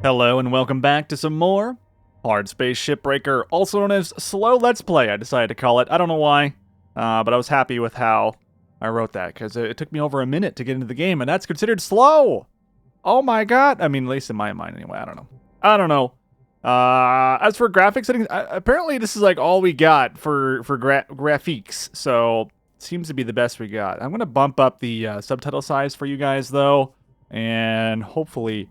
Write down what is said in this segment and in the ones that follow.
Hello and welcome back to some more Hardspace Shipbreaker, also known as Slow Let's Play, I decided to call it. I don't know why, but I was happy with how I wrote that, because it took me over a minute to get into the game, and that's considered slow! Oh my god! I mean, at least in my mind anyway, I don't know. As for graphics settings, apparently this is like all we got for graphics, so it seems to be the best we got. I'm going to bump up the subtitle size for you guys, though, and hopefully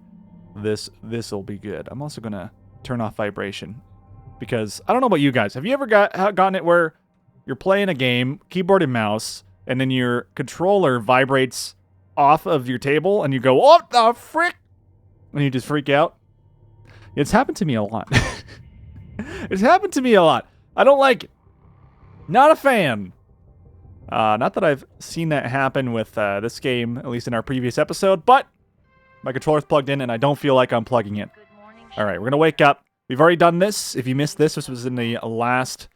this will be good. I'm also gonna turn off vibration because I don't know about you guys. Have you ever gotten it where you're playing a game, keyboard and mouse, and then your controller vibrates off of your table and you go, "What the frick?" and you just freak out? It's happened to me a lot. It's happened to me a lot. I don't like it. Not a fan. Not that I've seen that happen with this game, at least in our previous episode, but my controller's plugged in, and I don't feel like unplugging it. All right, we're going to wake up. We've already done this. If you missed this, this was in the last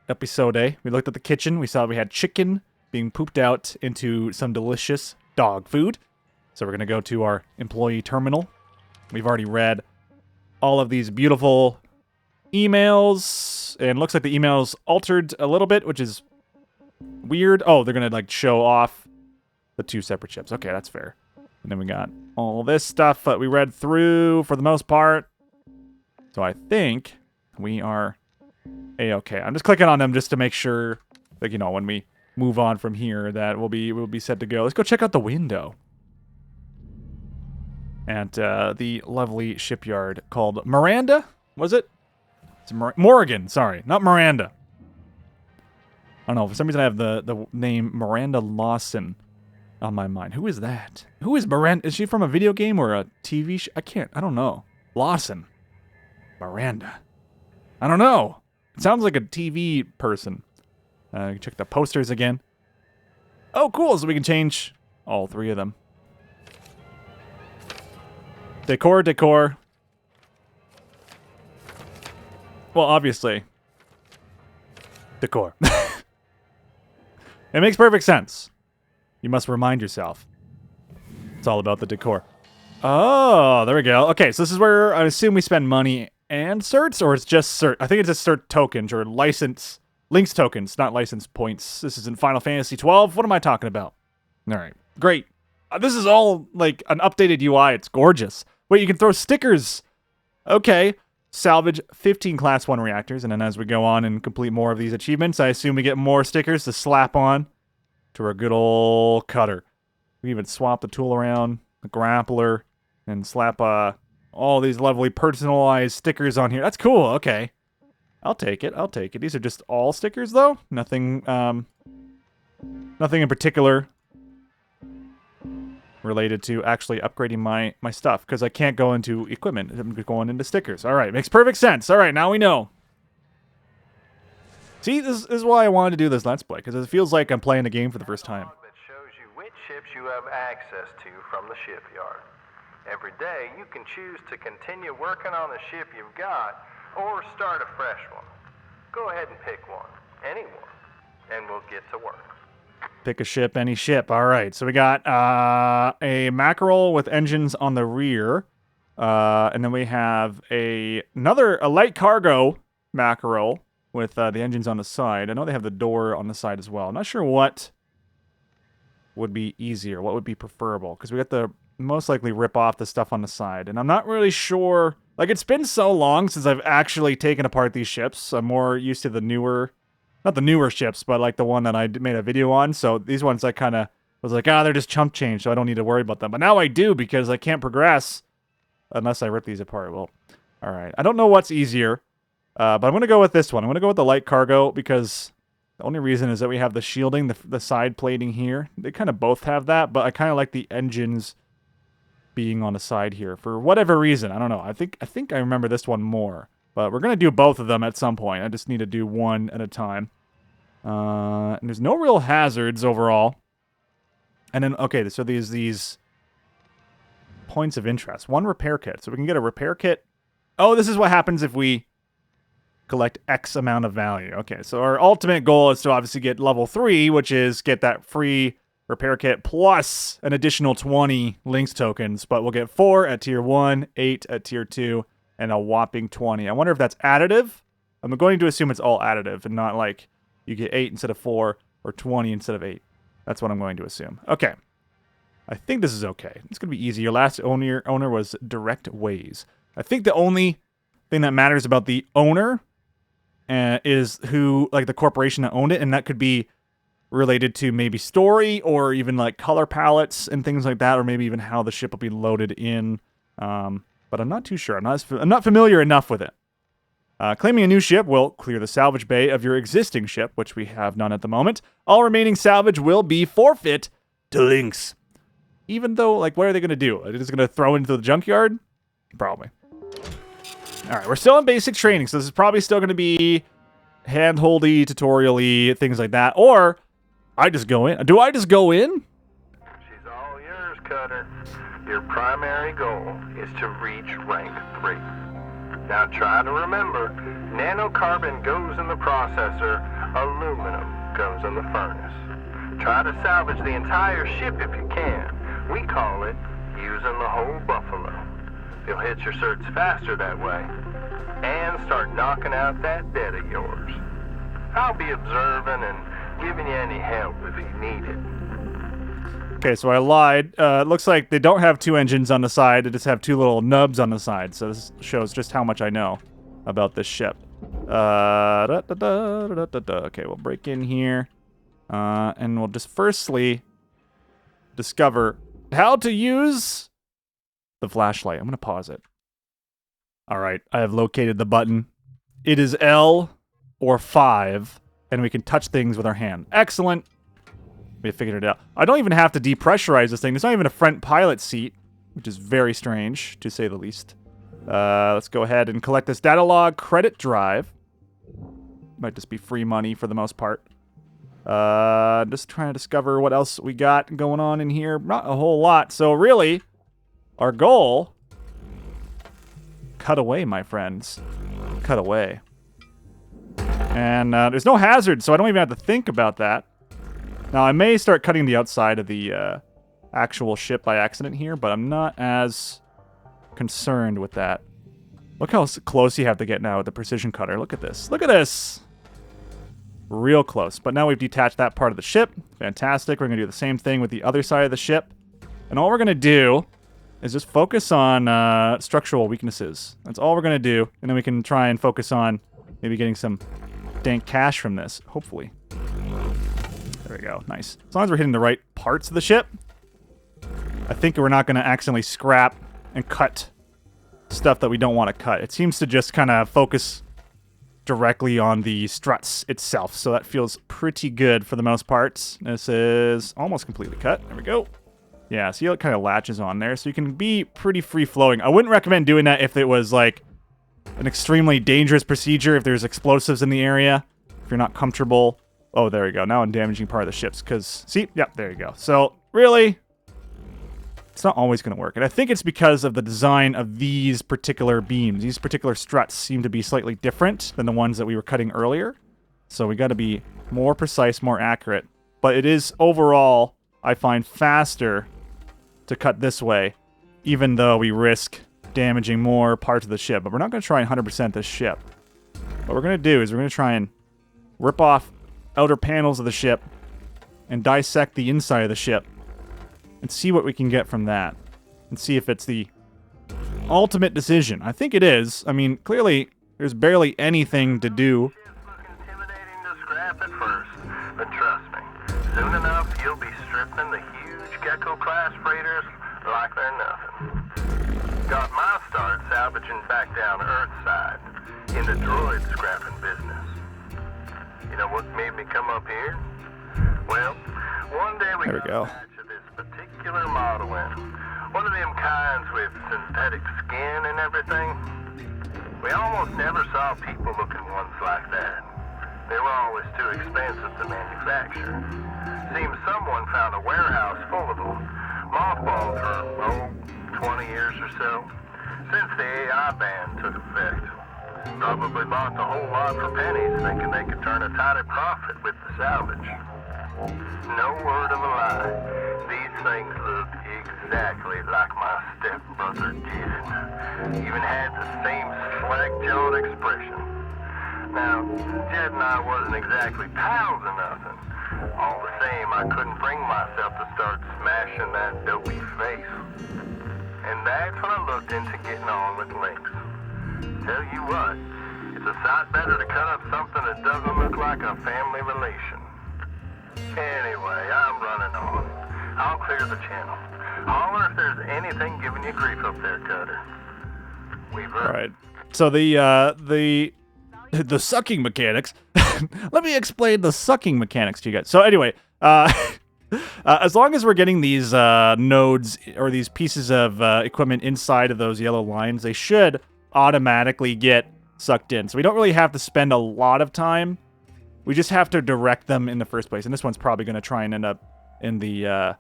episode. We looked at the kitchen. We saw we had chicken being pooped out into some delicious dog food. So we're going to go to our employee terminal. We've already read all of these beautiful emails, and it looks like the emails altered a little bit, which is weird. Oh, they're going to like show off the two separate ships. Okay, that's fair. And then we got all this stuff that we read through for the most part. So I think we are A-okay. I'm just clicking on them just to make sure, like, you know, when we move on from here that we'll be set to go. Let's go check out the window. At the lovely shipyard called Miranda, was it? It's Morrigan, sorry, not Miranda. I don't know, for some reason I have the name Miranda Lawson on my mind. Who is that? Who is Miranda? Is she from a video game or a TV show? I don't know. Lawson. Miranda. I don't know. It sounds like a TV person. Check the posters again. Oh, cool. So we can change all three of them. Decor, decor. Well, obviously. Decor. It makes perfect sense. You must remind yourself. It's all about the decor. Oh, there we go. Okay, so this is where I assume we spend money and certs, or it's just cert. I think it's just cert tokens or LYNX tokens, not license points. This is in Final Fantasy 12. What am I talking about? All right, great. This is all like an updated UI. It's gorgeous. Wait, you can throw stickers. Okay. Salvage 15 Class 1 reactors, and then as we go on and complete more of these achievements, I assume we get more stickers to slap on to our good old cutter. We even swap the tool around, the grappler, and slap all these lovely personalized stickers on here. That's cool. Okay. I'll take it. I'll take it. These are just all stickers, though? Nothing in particular related to actually upgrading my stuff, because I can't go into equipment. I'm going into stickers. All right. Makes perfect sense. All right. Now we know. See, this is why I wanted to do this Let's Play, because it feels like I'm playing the game for the first time. That shows you which ships you have access to from the shipyard. Every day, you can choose to continue working on the ship you've got, or start a fresh one. Go ahead and pick one, any one, and we'll get to work. Pick a ship, any ship. All right, so we got a Mackerel with engines on the rear, and then we have a light cargo Mackerel with the engines on the side. I know they have the door on the side as well. I'm not sure what would be easier, what would be preferable, because we got the most likely rip off the stuff on the side, and I'm not really sure. Like, it's been so long since I've actually taken apart these ships. I'm more used to the newer, not the newer ships, but like the one that I made a video on. So these ones I kind of was like, they're just chump change, so I don't need to worry about them. But now I do, because I can't progress unless I rip these apart. Well, all right. I don't know what's easier. But I'm going to go with this one. I'm going to go with the light cargo, because the only reason is that we have the shielding, the side plating here. They kind of both have that, but I kind of like the engines being on the side here for whatever reason. I don't know. I think I remember this one more. But we're going to do both of them at some point. I just need to do one at a time. And there's no real hazards overall. And then, okay, so these points of interest. One repair kit. So we can get a repair kit. Oh, this is what happens if we collect X amount of value. Okay, so our ultimate goal is to obviously get level 3, which is get that free repair kit plus an additional 20 LYNX tokens, but we'll get 4 at tier 1, 8 at tier 2, and a whopping 20. I wonder if that's additive. I'm going to assume it's all additive and not like you get 8 instead of 4 or 20 instead of 8. That's what I'm going to assume. Okay. I think this is okay. It's going to be easy. Your last owner was Direct Ways. I think the only thing that matters about the owner is who, like the corporation that owned it, and that could be related to maybe story or even like color palettes and things like that, or maybe even how the ship will be loaded in. But I'm not too sure. I'm not familiar enough with it. Claiming a new ship will clear the salvage bay of your existing ship, which we have none at the moment. All remaining salvage will be forfeit to LYNX. Even though, like, what are they going to do? Are they just going to throw into the junkyard? Probably. All right, we're still in basic training, so this is probably still going to be hand-holdy, tutorial-y, things like that. Or I just go in. Do I just go in? She's all yours, Cutter. Your primary goal is to reach rank 3. Now try to remember, nanocarbon goes in the processor, aluminum goes in the furnace. Try to salvage the entire ship if you can. We call it using the whole buffalo. You'll hit your certs faster that way, and start knocking out that debt of yours. I'll be observing and giving you any help if you need it. Okay, so I lied. It looks like they don't have 2 engines on the side. They just have 2 little nubs on the side. So this shows just how much I know about this ship. Okay, we'll break in here. And we'll just firstly discover how to use the flashlight. I'm going to pause it. All right, I have located the button. It is L or 5, and we can touch things with our hand. Excellent. We figured it out. I don't even have to depressurize this thing. There's not even a front pilot seat, which is very strange, to say the least. Let's go ahead and collect this data log credit drive. Might just be free money for the most part. Just trying to discover what else we got going on in here. Not a whole lot. So really, our goal... Cut away, my friends. Cut away. And there's no hazard, so I don't even have to think about that. Now, I may start cutting the outside of the actual ship by accident here, but I'm not as concerned with that. Look how close you have to get now with the precision cutter. Look at this. Look at this! Real close. But now we've detached that part of the ship. Fantastic. We're going to do the same thing with the other side of the ship. And all we're going to do is just focus on structural weaknesses. That's all we're going to do. And then we can try and focus on maybe getting some dank cash from this, hopefully. There we go. Nice. As long as we're hitting the right parts of the ship, I think we're not going to accidentally scrap and cut stuff that we don't want to cut. It seems to just kind of focus directly on the struts itself, so that feels pretty good for the most part. This is almost completely cut. There we go. Yeah, see how it kind of latches on there, so you can be pretty free-flowing. I wouldn't recommend doing that if it was, like, an extremely dangerous procedure, if there's explosives in the area, if you're not comfortable. Oh, there we go. Now I'm damaging part of the ships, because, see? Yeah, there you go. So, really, it's not always going to work. And I think it's because of the design of these particular beams. These particular struts seem to be slightly different than the ones that we were cutting earlier. So we got to be more precise, more accurate. But it is, overall, I find faster to cut this way, even though we risk damaging more parts of the ship. But we're not going to try and 100% this ship. What we're going to do is we're going to try and rip off outer panels of the ship and dissect the inside of the ship and see what we can get from that and see if it's the ultimate decision. I think it is. I mean, clearly there's barely anything to do. Look intimidating to scrap at first, but trust me, soon enough you'll be stripping the huge Gecko-class freighters like they're nothing. Got my start salvaging back down Earthside in the droid scrapping business. You know what made me come up here? Well, one day we got a batch of this particular model in. One of them kinds with synthetic skin and everything. We almost never saw people looking ones like that. They were always too expensive to manufacture. Seems someone found a warehouse full of them, mothballed for, 20 years or so, since the AI ban took effect. Probably bought the whole lot for pennies, thinking they could turn a tidy profit with the salvage. No word of a lie. These things look exactly like my stepbrother did. Even had the same slack-jawed expression. Now, Jed and I wasn't exactly pals or nothing. All the same, I couldn't bring myself to start smashing that dopey face. And that's when I looked into getting on with LYNX. Tell you what, it's a sight better to cut up something that doesn't look like a family relation. Anyway, I'm running on. I'll clear the channel. Holler if there's anything giving you grief up there, Cutter. All right. So the sucking mechanics. Let me explain the sucking mechanics to you guys. So anyway, as long as we're getting these nodes or these pieces of equipment inside of those yellow lines, they should automatically get sucked in. So we don't really have to spend a lot of time. We just have to direct them in the first place. And this one's probably going to try and end up in the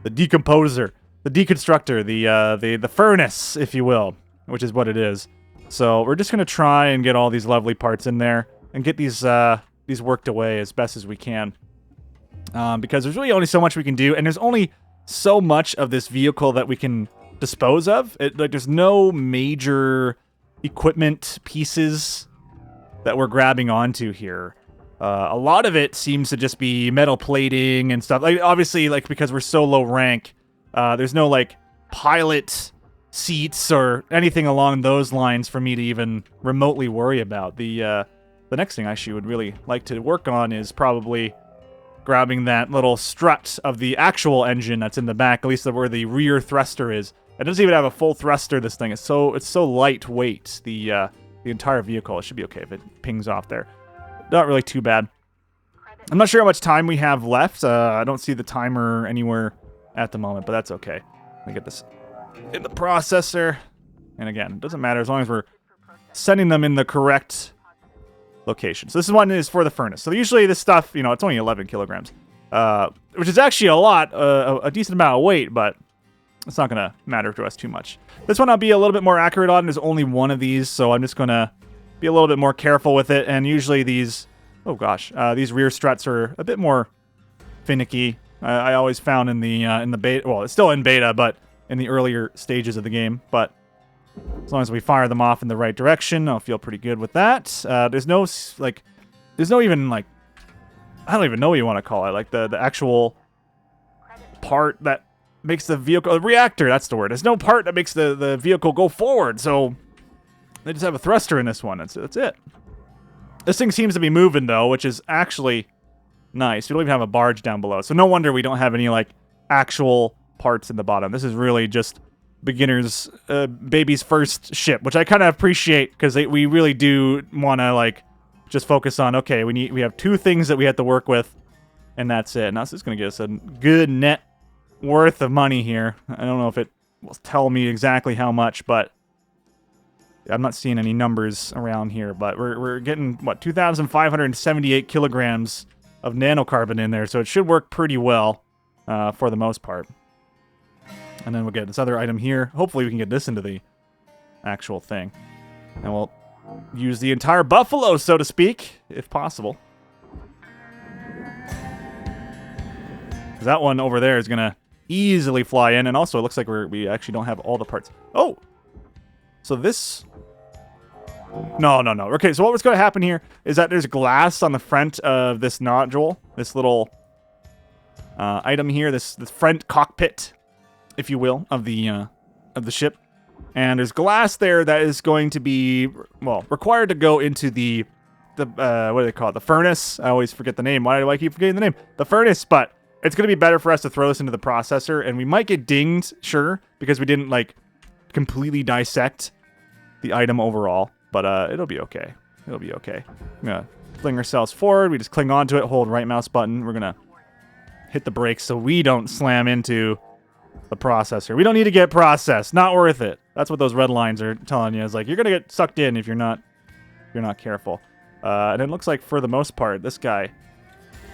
decomposer, the deconstructor, the furnace, if you will, which is what it is. So we're just going to try and get all these lovely parts in there and get these worked away as best as we can. Because there's really only so much we can do, and there's only so much of this vehicle that we can dispose of. Like, there's no major equipment pieces that we're grabbing onto here. A lot of it seems to just be metal plating and stuff. Like, obviously, like, because we're so low rank, there's no, like, pilot seats or anything along those lines for me to even remotely worry about. The next thing I actually would really like to work on is probably grabbing that little strut of the actual engine that's in the back, at least where the rear thruster is. It doesn't even have a full thruster, this thing. It's so lightweight, the entire vehicle. It should be okay if it pings off there. Not really too bad. I'm not sure how much time we have left. I don't see the timer anywhere at the moment, but that's okay. Let me get this in the processor. And again, it doesn't matter as long as we're sending them in the correct location. So this one is for the furnace. So usually this stuff, you know, it's only 11 kilograms, which is actually a lot, a decent amount of weight, but it's not going to matter to us too much. This one I'll be a little bit more accurate on. There's only one of these, so I'm just going to be a little bit more careful with it. And usually these, oh gosh, these rear struts are a bit more finicky. I always found in the beta, well, it's still in beta, but in the earlier stages of the game. But as long as we fire them off in the right direction, I'll feel pretty good with that. There's no even, like, I don't even know what you want to call it, like the actual part that makes the vehicle, a reactor, that's the word. There's no part that makes the vehicle go forward, so they just have a thruster in this one. That's it. This thing seems to be moving, though, which is actually nice. We don't even have a barge down below, so no wonder we don't have any, like, actual parts in the bottom. This is really just beginner's, baby's first ship, which I kind of appreciate, because we really do want to, like, just focus on, okay, we have two things that we have to work with, and that's it. Now, this is going to get us a good net worth of money here. I don't know if it will tell me exactly how much, but I'm not seeing any numbers around here, but we're getting, what, 2,578 kilograms of nanocarbon in there, so it should work pretty well for the most part. And then we'll get this other item here. Hopefully we can get this into the actual thing. And we'll use the entire buffalo, so to speak, if possible. That one over there is going to easily fly in, and also it looks like we actually don't have all the parts. Oh! So this... No. Okay, so what's going to happen here is that there's glass on the front of this nodule, this little item here, this front cockpit, if you will, of the ship. And there's glass there that is going to be, well, required to go into the what do they call it? The furnace. I always forget the name. Why do I keep forgetting the name? The furnace, but it's going to be better for us to throw this into the processor, and we might get dinged, sure, because we didn't, like, completely dissect the item overall. But it'll be okay. It'll be okay. I'm going to fling ourselves forward. We just cling onto it, hold right mouse button. We're going to hit the brakes so we don't slam into the processor. We don't need to get processed. Not worth it. That's what those red lines are telling you. Is like, you're going to get sucked in if you're not careful. And it looks like, for the most part, this guy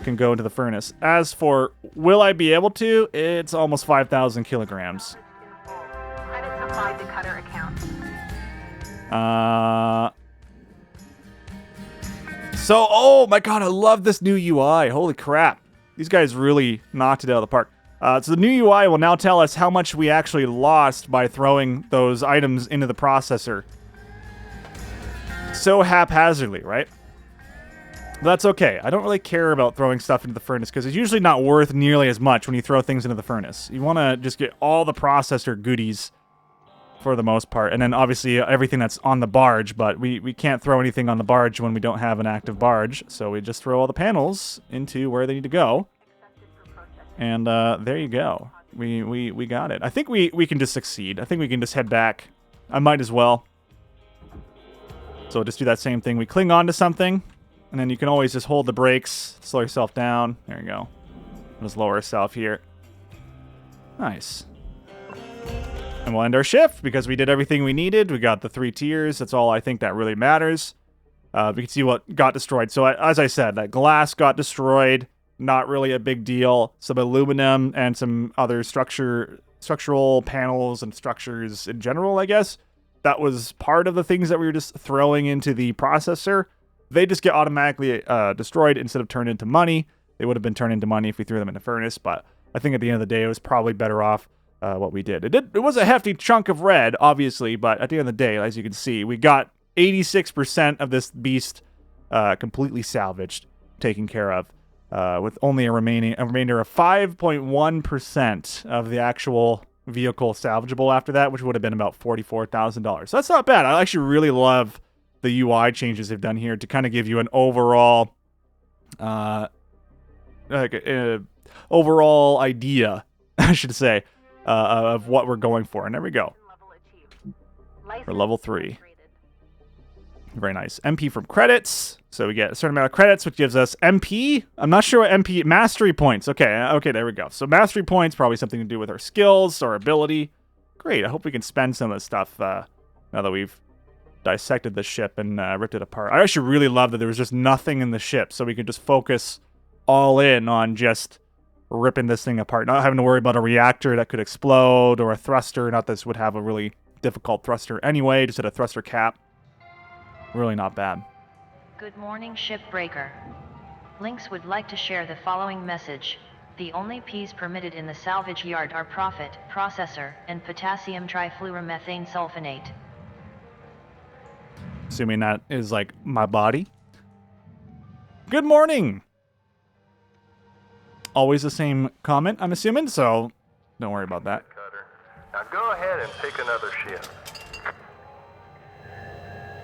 can go into the furnace. As for will I be able to, it's almost 5,000 kilograms. Credits applied to Cutter account. So, oh my god, I love this new UI. Holy crap. These guys really knocked it out of the park. So the new UI will now tell us how much we actually lost by throwing those items into the processor. So haphazardly, right? But that's okay. I don't really care about throwing stuff into the furnace because it's usually not worth nearly as much when you throw things into the furnace. You want to just get all the processor goodies for the most part. And then obviously everything that's on the barge, but we can't throw anything on the barge when we don't have an active barge. So we just throw all the panels into where they need to go. And there you go. We got it. I think we can just succeed. I think we can just head back. I might as well. So we'll just do that same thing. We cling on to something, and then you can always just hold the brakes, slow yourself down. There you go. Just lower ourselves here. Nice. And we'll end our shift because we did everything we needed. We got the 3 tiers. That's all I think that really matters. We can see what got destroyed. So as I said, that glass got destroyed. Not really a big deal. Some aluminum and some other structural panels and structures in general, I guess. That was part of the things that we were just throwing into the processor. They just get automatically destroyed instead of turned into money. They would have been turned into money if we threw them in the furnace, but I think at the end of the day, it was probably better off what we did. It was a hefty chunk of red, obviously, but at the end of the day, as you can see, we got 86% of this beast completely salvaged, taken care of. With only a remainder of 5.1% of the actual vehicle salvageable after that, which would have been about $44,000. So that's not bad. I actually really love the UI changes they've done here to kind of give you an overall, overall idea, I should say, of what we're going for. And there we go. For level 3. Very nice. MP from credits. So we get a certain amount of credits, which gives us MP. I'm not sure what MP... Mastery points. Okay, there we go. So mastery points, probably something to do with our skills or ability. Great. I hope we can spend some of this stuff now that we've dissected the ship and ripped it apart. I actually really love that there was just nothing in the ship, so we could just focus all in on just ripping this thing apart. Not having to worry about a reactor that could explode or a thruster. Not that this would have a really difficult thruster anyway. Just had a thruster cap. Really not bad. Good morning, Shipbreaker. LYNX would like to share the following message. The only P's permitted in the salvage yard are profit, processor, and potassium trifluoromethane sulfonate. Assuming that is like my body. Good morning! Always the same comment, I'm assuming, so don't worry about that. Now go ahead and pick another shift.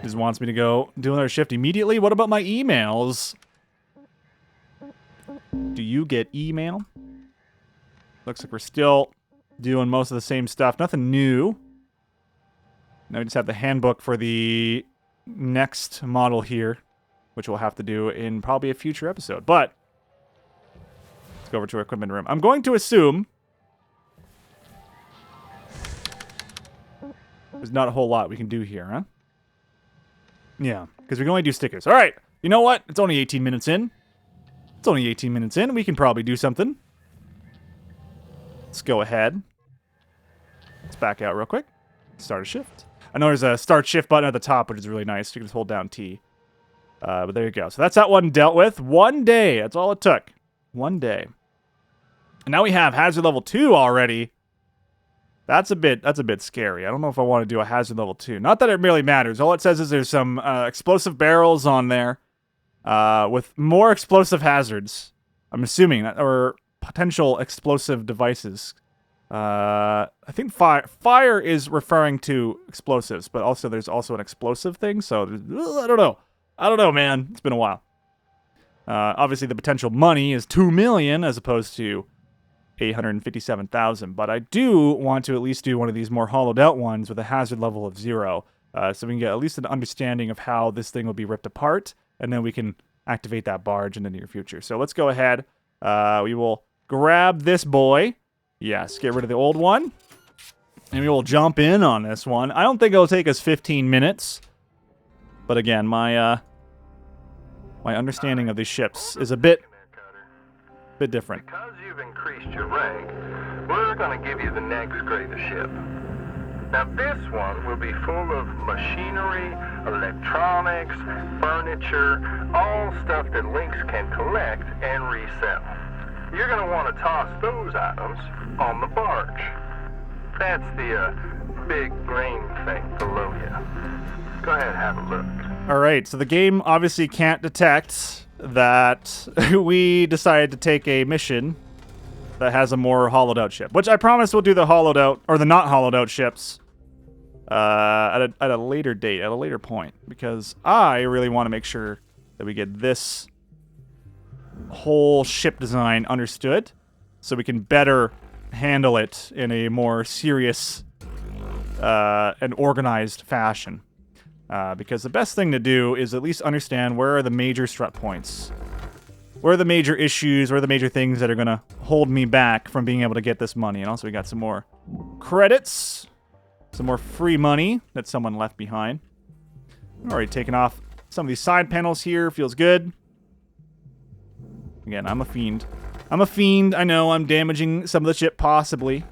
Just wants me to go do another shift immediately. What about my emails? Do you get email? Looks like we're still doing most of the same stuff. Nothing new. Now we just have the handbook for the next model here, which we'll have to do in probably a future episode. But let's go over to our equipment room. I'm going to assume there's not a whole lot we can do here, huh? Yeah, because we can only do stickers. All right, you know what? It's only 18 minutes in. It's only 18 minutes in. We can probably do something. Let's go ahead. Let's back out real quick. Start a shift. I know there's a start shift button at the top, which is really nice. You can just hold down T. But there you go. So that's that one dealt with. 1 day. That's all it took. 1 day. And now we have hazard level 2 already. That's a bit scary. I don't know if I want to do a hazard level 2. Not that it really matters. All it says is there's some explosive barrels on there with more explosive hazards. I'm assuming that, or potential explosive devices. I think fire is referring to explosives, but also there's also an explosive thing. So I don't know. I don't know, man. It's been a while. Obviously, the potential money is 2 million as opposed to 857,000, but I do want to at least do one of these more hollowed out ones with a hazard level of 0, so we can get at least an understanding of how this thing will be ripped apart, and then we can activate that barge in the near future. So let's go ahead. We will grab this boy. Yes, get rid of the old one, and we will jump in on this one. I don't think it'll take us 15 minutes, but again, my understanding of these ships is a bit different. Because you've increased your rank, we're going to give you the next greatest ship. Now this one will be full of machinery, electronics, furniture, all stuff that LYNX can collect and resell. you're going to want to toss those items on the barge. That's the big green thing below you. Go ahead and have a look. All right, so the game obviously can't detect that we decided to take a mission that has a more hollowed out ship, which I promise we'll do the hollowed out, or the not hollowed out ships at a later date, at a later point, because I really want to make sure that we get this whole ship design understood so we can better handle it in a more serious and organized fashion. Because the best thing to do is at least understand where are the major strut points. Where are the major issues, where are the major things that are going to hold me back from being able to get this money. And also we got some more credits, some more free money that someone left behind. I've already taken off some of these side panels here, feels good. Again, I'm a fiend. I'm a fiend, I know I'm damaging some of the ship possibly.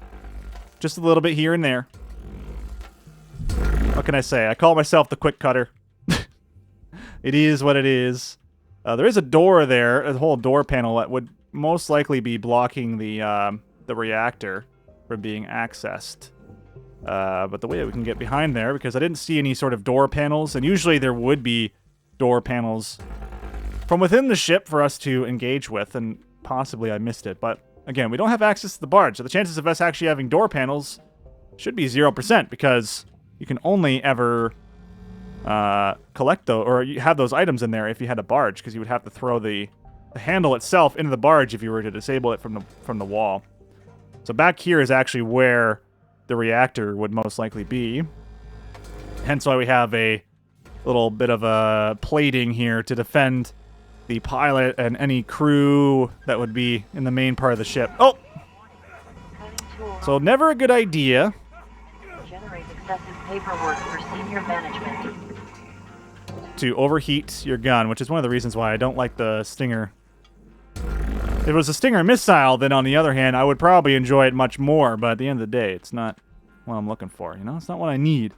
Just a little bit here and there. What can I say? I call myself the quick cutter. It is what it is. There is a door there, a whole door panel that would most likely be blocking the reactor from being accessed. But the way that we can get behind there, because I didn't see any sort of door panels, and usually there would be door panels from within the ship for us to engage with, and possibly I missed it. But again, we don't have access to the barge, so the chances of us actually having door panels should be 0%, because you can only ever collect those, or you have those items in there if you had a barge, because you would have to throw the handle itself into the barge if you were to disable it from the wall. So back here is actually where the reactor would most likely be. Hence why we have a little bit of a plating here to defend the pilot and any crew that would be in the main part of the ship. Oh! So never a good idea. Generate excessive paperwork for senior management. To overheat your gun, which is one of the reasons why I don't like the Stinger. If it was a Stinger missile, then on the other hand, I would probably enjoy it much more, but at the end of the day, it's not what I'm looking for, you know? It's not what I need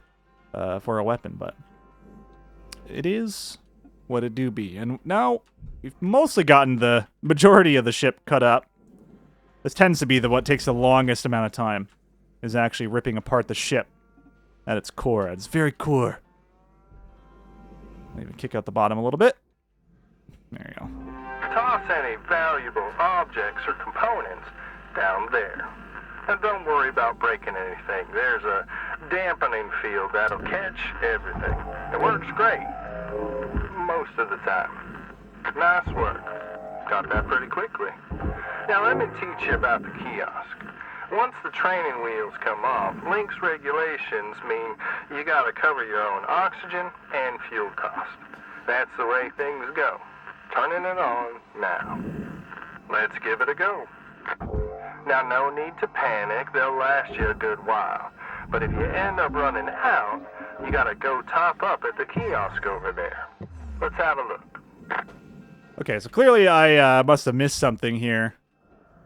for a weapon, but it is what it do be. And now, we've mostly gotten the majority of the ship cut up. This tends to be what takes the longest amount of time, is actually ripping apart the ship at its core, at its very core. Maybe kick out the bottom a little bit. There you go. Toss any valuable objects or components down there. And don't worry about breaking anything. There's a dampening field that'll catch everything. It works great. Most of the time. Nice work. Got that pretty quickly. Now let me teach you about the kiosk. Once the training wheels come off, LYNX regulations mean you gotta cover your own oxygen and fuel cost. That's the way things go. Turning it on now. Let's give it a go. Now, no need to panic. They'll last you a good while. But if you end up running out, you gotta go top up at the kiosk over there. Let's have a look. Okay, so clearly I must have missed something here.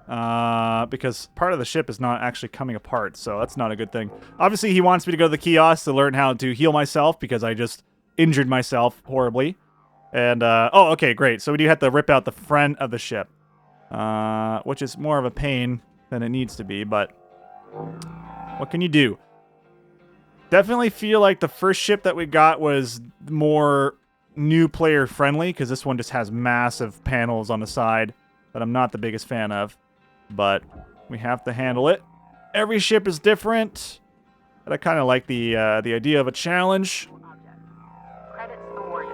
Because part of the ship is not actually coming apart, so that's not a good thing. Obviously, he wants me to go to the kiosk to learn how to heal myself, because I just injured myself horribly. And, oh, okay, great. So we do have to rip out the front of the ship. Which is more of a pain than it needs to be, but what can you do? Definitely feel like the first ship that we got was more new player friendly, because this one just has massive panels on the side that I'm not the biggest fan of, but we have to handle it. Every ship is different, but I kind of like the idea of a challenge. Credits awarded.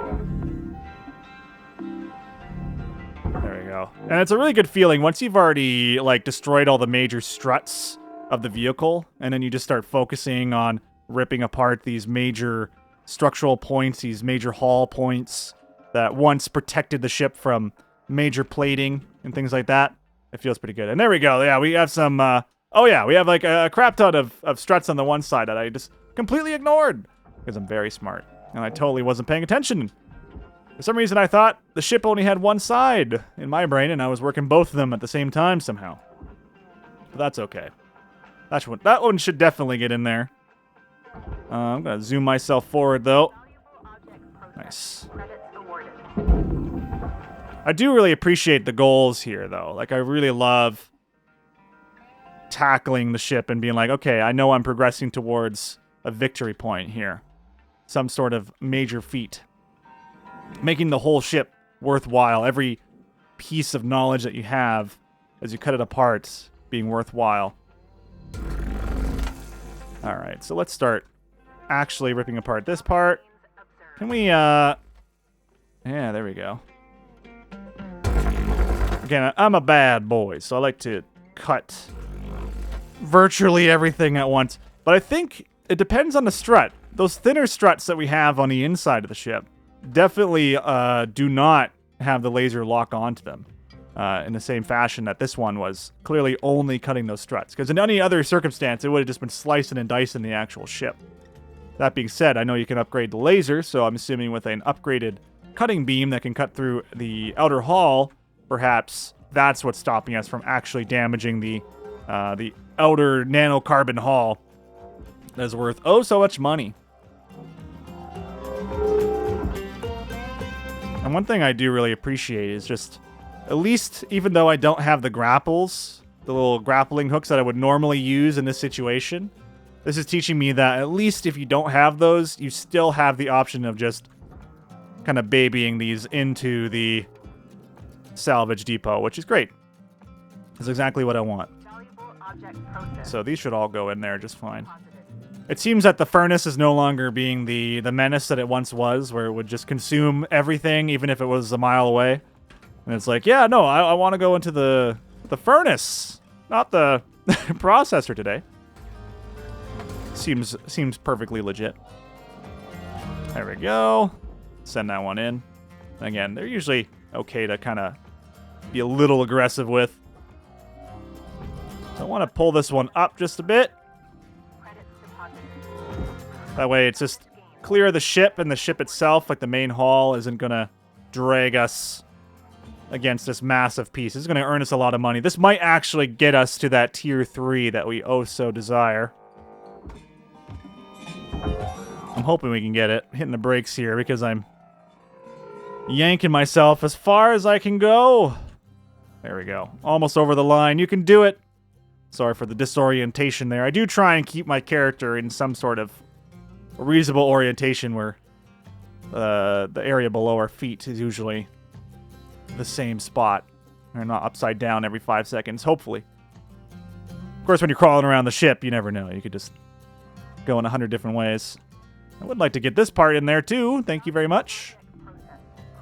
There we go. And it's a really good feeling once you've already, like, destroyed all the major struts of the vehicle, and then you just start focusing on ripping apart these major structural points, these major hull points that once protected the ship from major plating and things like that. It feels pretty good. And there we go. Yeah, we have some, oh yeah, we have like a crap ton of struts on the one side that I just completely ignored because I'm very smart. And I totally wasn't paying attention. For some reason, I thought the ship only had one side in my brain, and I was working both of them at the same time somehow. But that's okay. That one should definitely get in there. I'm going to zoom myself forward, though. Nice. Credits awarded. I do really appreciate the goals here, though. Like, I really love tackling the ship and being like, okay, I know I'm progressing towards a victory point here. Some sort of major feat. Making the whole ship worthwhile. Every piece of knowledge that you have as you cut it apart being worthwhile. Alright, so let's start actually ripping apart this part. Can we, yeah, there we go. Again, I'm a bad boy, so I like to cut virtually everything at once. But I think it depends on the strut. Those thinner struts that we have on the inside of the ship definitely do not have the laser lock onto them in the same fashion that this one was clearly only cutting those struts. Because in any other circumstance, it would have just been slicing and dicing the actual ship. That being said, I know you can upgrade the laser, so I'm assuming with an upgraded cutting beam that can cut through the outer hull, perhaps that's what's stopping us from actually damaging the outer nanocarbon hull that is worth oh so much money. And one thing I do really appreciate is just, at least even though I don't have the grapples, the little grappling hooks that I would normally use in this situation, this is teaching me that at least if you don't have those, you still have the option of just kind of babying these into the salvage depot, which is great. That's exactly what I want. So these should all go in there just fine. It seems that the furnace is no longer being the menace that it once was, where it would just consume everything, even if it was a mile away. And it's like, yeah, no, I want to go into the furnace, not the processor today. Seems perfectly legit. There we go. Send that one in. Again, they're usually okay to kind of be a little aggressive with. So I want to pull this one up just a bit. That way it's just clear of the ship, and the ship itself, like the main hull, isn't going to drag us against this massive piece. This is going to earn us a lot of money. This might actually get us to that tier 3 that we oh so desire. I'm hoping we can get it. Hitting the brakes here because I'm yanking myself as far as I can go. There we go. Almost over the line. You can do it. Sorry for the disorientation there. I do try and keep my character in some sort of reasonable orientation where the area below our feet is usually the same spot. They're not upside down every 5 seconds, hopefully. Of course, when you're crawling around the ship, you never know. You could just go in 100 different ways. I would like to get this part in there, too. Thank you very much.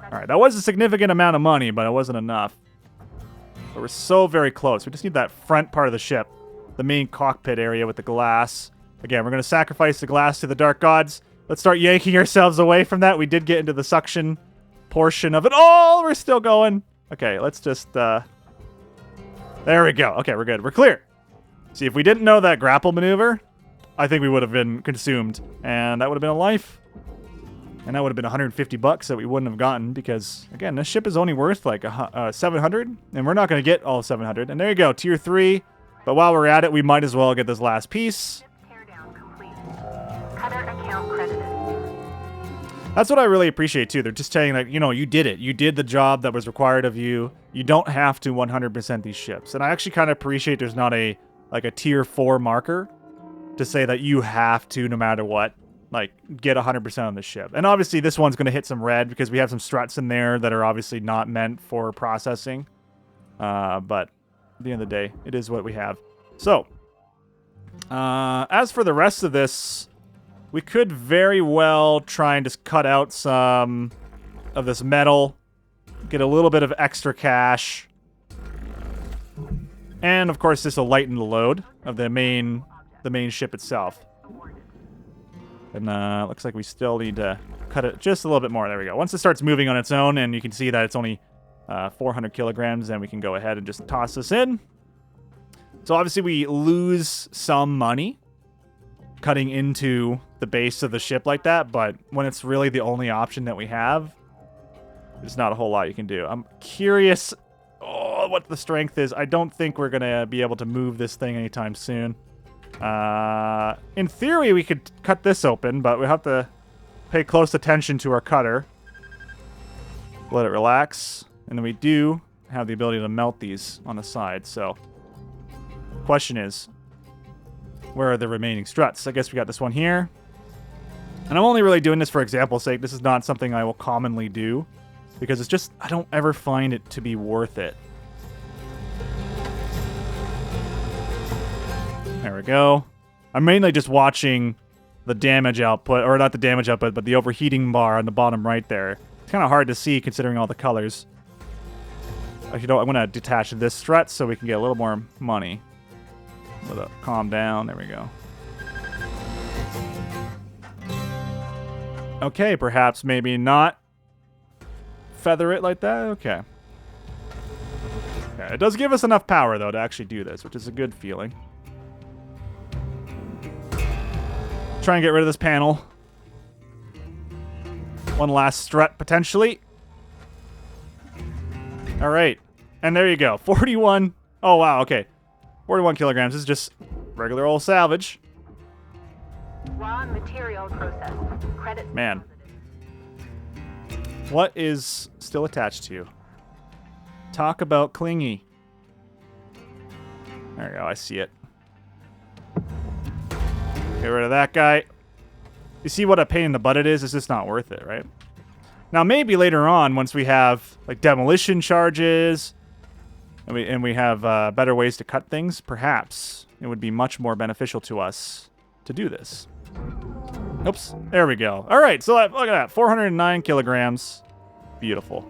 Alright, that was a significant amount of money, but it wasn't enough. But we're so very close. We just need that front part of the ship. The main cockpit area with the glass. Again, we're going to sacrifice the glass to the dark gods. Let's start yanking ourselves away from that. We did get into the suction portion of it. Oh, we're still going. Okay, let's just... There we go. Okay, we're good. We're clear. See, if we didn't know that grapple maneuver, I think we would have been consumed. And that would have been a life. And that would have been 150 bucks that we wouldn't have gotten because, again, this ship is only worth like 700, and we're not going to get all 700. And there you go, tier 3. But while we're at it, we might as well get this last piece. Cutter account credited. That's what I really appreciate, too. They're just saying that, you know, you did it. You did the job that was required of you. You don't have to 100% these ships. And I actually kind of appreciate there's not a tier 4 marker to say that you have to, no matter what, like, get 100% on the ship. And obviously, this one's going to hit some red because we have some struts in there that are obviously not meant for processing. But at the end of the day, it is what we have. So, as for the rest of this, we could very well try and just cut out some of this metal, get a little bit of extra cash. And, of course, this will lighten the load of the main ship itself. And looks like we still need to cut it just a little bit more. There we go. Once it starts moving on its own, and you can see that it's only 400 kilograms, then we can go ahead and just toss this in. So obviously we lose some money cutting into the base of the ship like that, but when it's really the only option that we have, there's not a whole lot you can do. I'm curious what the strength is. I don't think we're going to be able to move this thing anytime soon. In theory, we could cut this open, but we have to pay close attention to our cutter. Let it relax. And then we do have the ability to melt these on the side. So, question is, where are the remaining struts? I guess we got this one here. And I'm only really doing this for example's sake. This is not something I will commonly do, because it's just, I don't ever find it to be worth it. There we go. I'm mainly just watching the damage output, or not the damage output, but the overheating bar on the bottom right there. It's kind of hard to see considering all the colors. Actually, no, I'm going to detach this strut so we can get a little more money. Calm down. There we go. Okay, perhaps maybe not feather it like that. Okay. It does give us enough power, though, to actually do this, which is a good feeling. Try and get rid of this panel. One last strut, potentially. All right. And there you go. 41. Oh, wow. Okay. 41 kilograms. This is just regular old salvage. Raw material processed. Credit. Man. What is still attached to you? Talk about clingy. There you go. I see it. Get rid of that guy. You see what a pain in the butt it is? It's just not worth it, right? Now, maybe later on, once we have like demolition charges, and we have better ways to cut things, perhaps it would be much more beneficial to us to do this. Oops. There we go. All right. So look at that. 409 kilograms. Beautiful.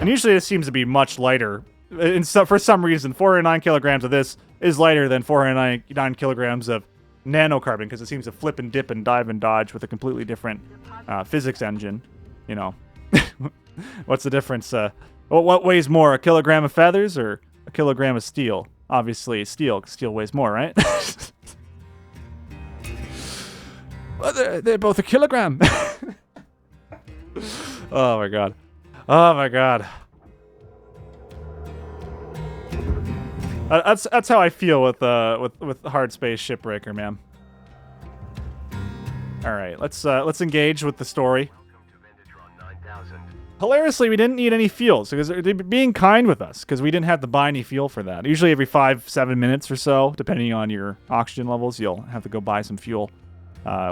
And usually this seems to be much lighter. And so for some reason, 409 kilograms of this is lighter than 409 kilograms of nanocarbon, because it seems to flip and dip and dive and dodge with a completely different physics engine. You know, what's the difference? What weighs more, a kilogram of feathers or a kilogram of steel? Obviously, steel. Steel weighs more, right? Well, they're both a kilogram. Oh my god. Oh my god. That's how I feel with Hardspace Shipbreaker, man. All right, let's engage with the story. Hilariously, we didn't need any fuels because they're being kind with us because we didn't have to buy any fuel for that. Usually every 5-7 minutes or so, depending on your oxygen levels, you'll have to go buy some fuel,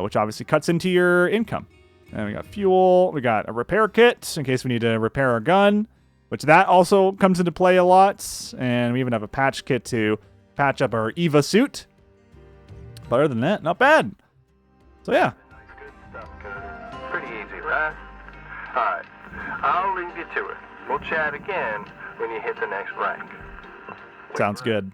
which obviously cuts into your income. And we got fuel. We got a repair kit in case we need to repair our gun, which that also comes into play a lot. And we even have a patch kit to patch up our Eva suit. But other than that, not bad. So yeah. Good stuff, Cody. Pretty easy, right? All right. I'll leave you to it. We'll chat again when you hit the next rank. Sounds good.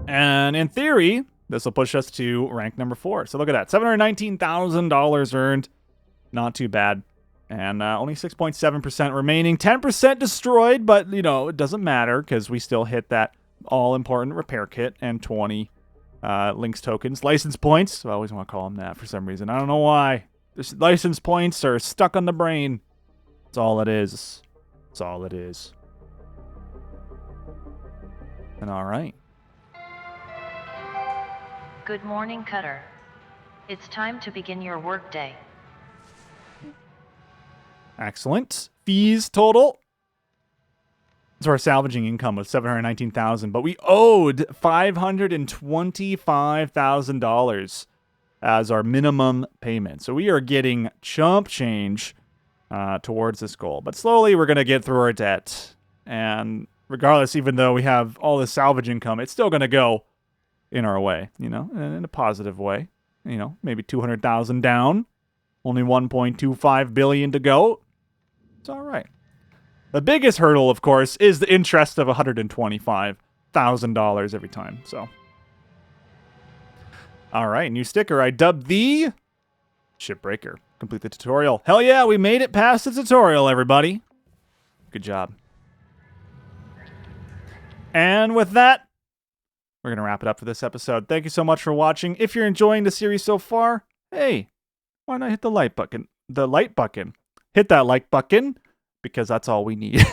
And in theory, this will push us to rank number 4. So look at that. $719,000 earned. Not too bad. And only 6.7% remaining. 10% destroyed, but, you know, it doesn't matter because we still hit that all-important repair kit and 20 LYNX tokens. License points. I always want to call them that for some reason. I don't know why. The license points are stuck on the brain. That's all it is. That's all it is. And all right. Good morning, Cutter. It's time to begin your workday. Excellent. Fees total. So our salvaging income was $719,000, but we owed $525,000 as our minimum payment. So we are getting chump change towards this goal. But slowly we're going to get through our debt. And regardless, even though we have all this salvage income, it's still going to go in our way, you know, in a positive way. You know, maybe 200,000 down, only 1.25 billion to go. It's all right. The biggest hurdle, of course, is the interest of $125,000 every time. So, all right, new sticker. I dubbed the Shipbreaker. Complete the tutorial. Hell yeah, we made it past the tutorial, everybody. Good job. And with that, we're going to wrap it up for this episode. Thank you so much for watching. If you're enjoying the series so far, hey, why not hit the like button? The like button. Hit that like button because that's all we need.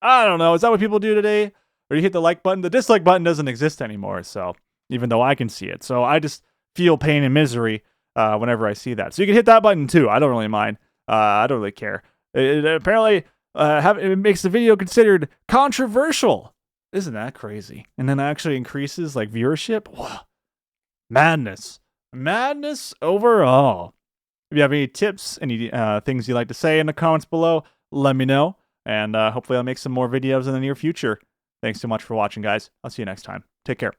I don't know. Is that what people do today? Or you hit the like button? The dislike button doesn't exist anymore, so even though I can see it. So I just feel pain and misery whenever I see that. So you can hit that button too. I don't really mind. I don't really care. It apparently it makes the video considered controversial. Isn't that crazy? And then actually increases like viewership. Wow. Madness overall. If you have any tips, any things you'd like to say in the comments below, let me know. And hopefully I'll make some more videos in the near future. Thanks so much for watching, guys. I'll see you next time. Take care.